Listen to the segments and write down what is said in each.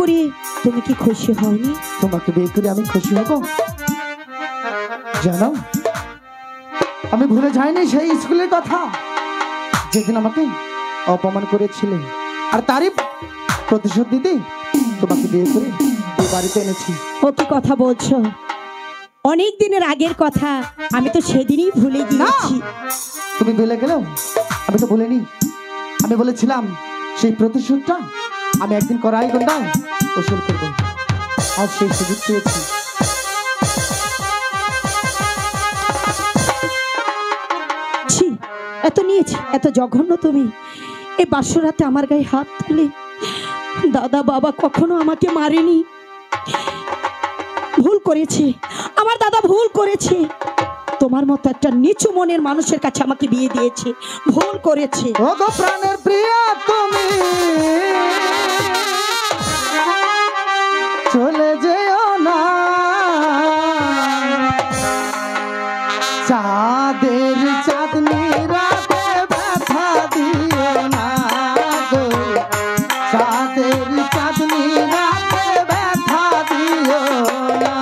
করে তুমি কি খুশি হওনি? তোমাকে বিয়ে করে আমি খুশি হব? জানো, আমি ভুলে যাইনি সেই স্কুলের কথা, যেদিন আমাকে অপমান করেছিলে, আর তারই প্রতিশোধ দিতে তোমাকে বিয়ে করে এই বাড়িতে এনেছি। ও কি কথা বলছো? অনেক দিনের আগের কথা, আমি তো সেদিনই ভুলে গিয়েছি। তুমি ভুলে গেলেও আমি তো ভুলিনি। আমি বলেছিলাম সেই প্রতিশোধটা আমি একদিন করাই গন্ডায় ওসল করবো। আজ সেই সুযোগ পেয়েছি। এত নিয়েছি, এত জঘন্য তুমি এই বাসরাতে আমার গায়ে হাত তুলে। দাদা বাবা কখনো আমাকে মারেনি। ভুল করেছে, আমার দাদা ভুল করেছে। তোমার মতো একটা নিচু মনের মানুষের কাছে আমাকে বিয়ে দিয়েছে, ভুল করেছে। ও গো প্রাণের প্রিয়া, তুমি চলে যেও না, চাঁদের চাঁদনি রাতে ব্যথা দিও না গো, চাঁদের চাঁদনি রাতে ব্যথা দিও না।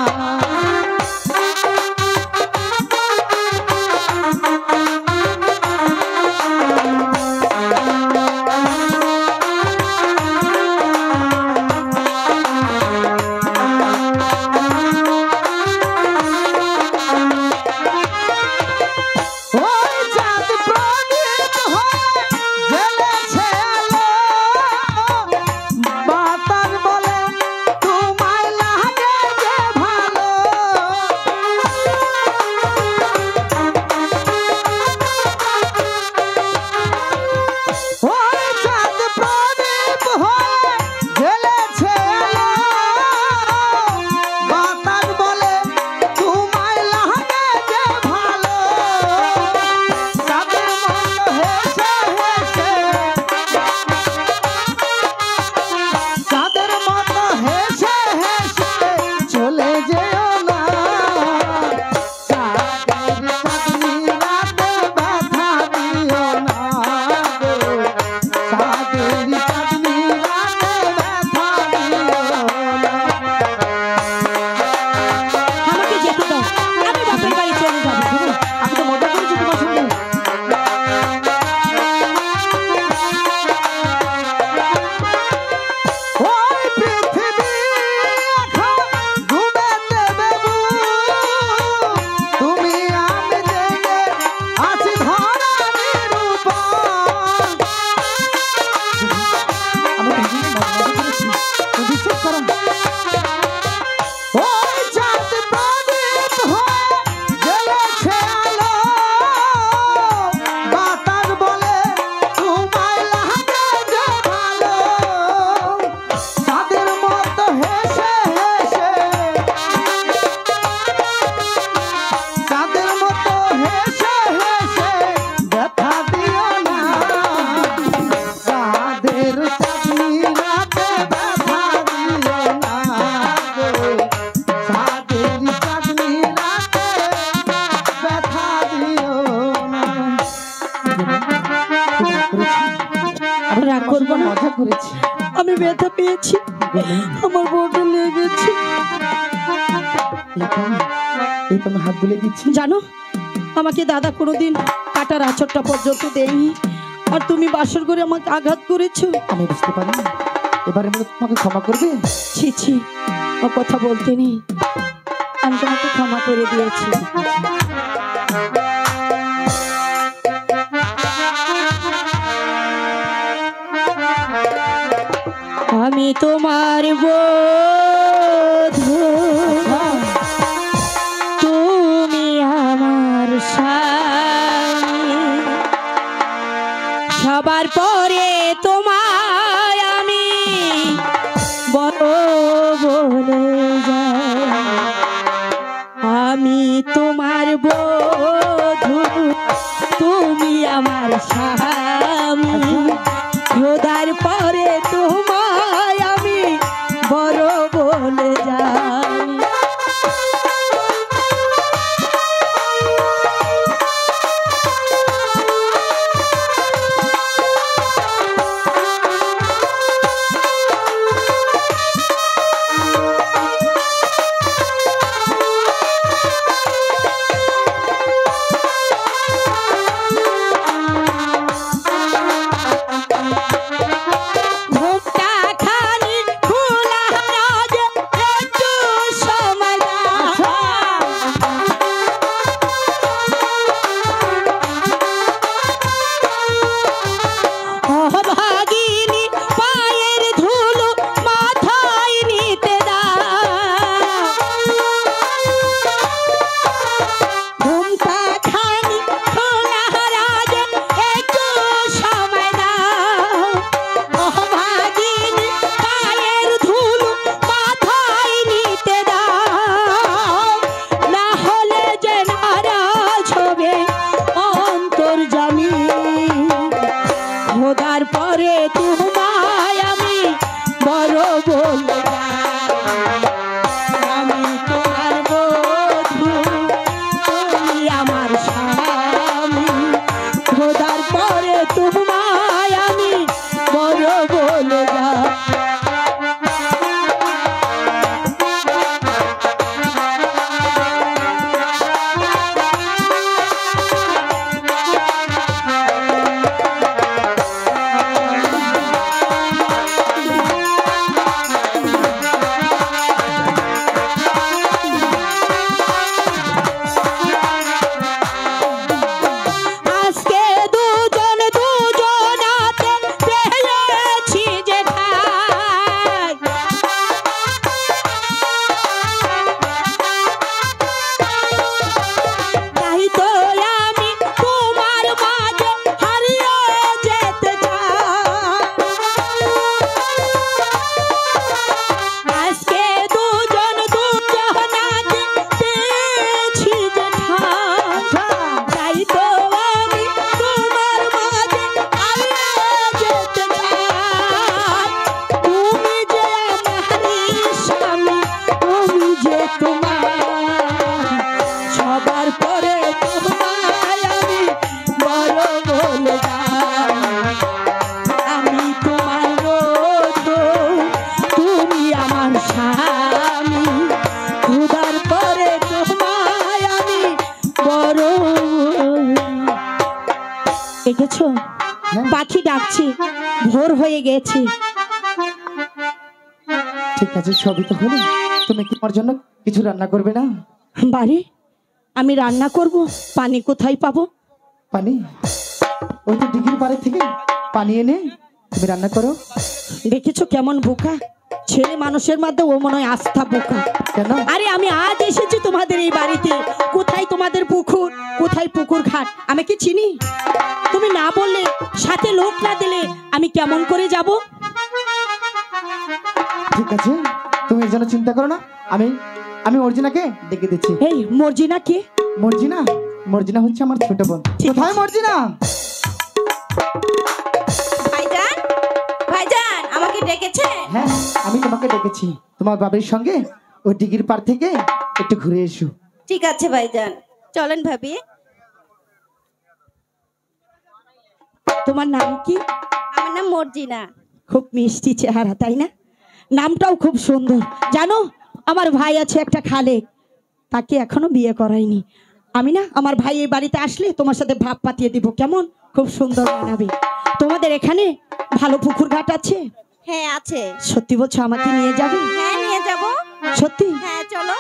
আমি ব্যথা পেয়েছি, আমার বড় লেগেছে। হাত বুলে দিচ্ছি। জানো, আমাকে দাদা কোনোদিন কাটার আঁচড়টা পর্যন্ত দেয়নি, আর তুমি বাসর করে আমাকে আঘাত করেছো। আমি বুঝতে পারি না, এবারে তোমাকে ক্ষমা করবে? ছি ছি, ও কথা বলতে নেই, আমি তোমাকে ক্ষমা করে দিয়েছি। আমি তোমার বধূ, তুমি আমার স্বামী, সবার পরে তোমায় আমি বড় বলে যাই। আমি তোমার বধূ, তুমি আমার স্বামী, খোদার পরে তোমায় আমি বড় পাখি ডাকছে, ভোর হয়ে গেছে। ঠিক আছে, সবই তো হলো। তুমি কি আমার জন্য কিছু রান্না করবে না? বাড়ি আমি রান্না করব, পানি কোথায় পাবো? পানি ওই তো ডিগির পাড়ে থেকে পানি এনে তুমি রান্না করো। দেখেছো কেমন বোকা ছেলে মানুষের মধ্যে, ও মনে হয় আস্থা বোকা। কেন? আরে আমি আজ এসেছি তোমাদের এই বাড়িতে, কোথায় তোমাদের পুকুর, কোথায় পুকুর ঘাট আমি কি চিনি? তুমি না বললে, সাথে লোক না দিলে আমি কেমন করে যাব? ঠিক আছে, তুমি এর জন্য চিন্তা করো না। আমি আমি অর্জিনাকে ডেকে দিচ্ছি। এই মর্জিনা কে? মর্জিনা? মর্জিনা হচ্ছে আমার ছোট বোন। ঠিক কোথায় আছে। মর্জিনা? ভাইজান, ভাইজান আমাকে ডেকেছে? হ্যাঁ, আমি তোমাকে ডেকেছি তোমার বাবির সঙ্গে ওই ডিগির পাড় থেকে একটু ঘুরে এসো। ঠিক আছে ভাইজান, চলেন ভাবি। তোমার নাম কি? আমার নাম মর্জিনা। খুব মিষ্টি চেহারা, তাই না? নামটাও খুব সুন্দর। জানো, আমার ভাই আছে একটা খালেক, তাকে এখনো বিয়ে করাইনি। আমি না আমার ভাই এই বাড়িতে আসলে তোমার সাথে ভাব পাতিয়ে দিব, কেমন? খুব সুন্দর বানাবে। তোমাদের এখানে ভালো পুকুর ঘাট আছে? হ্যাঁ আছে। সত্যি বলছো, আমাকে নিয়ে যাবে? হ্যাঁ নিয়ে যাব। সত্যি? হ্যাঁ চলো।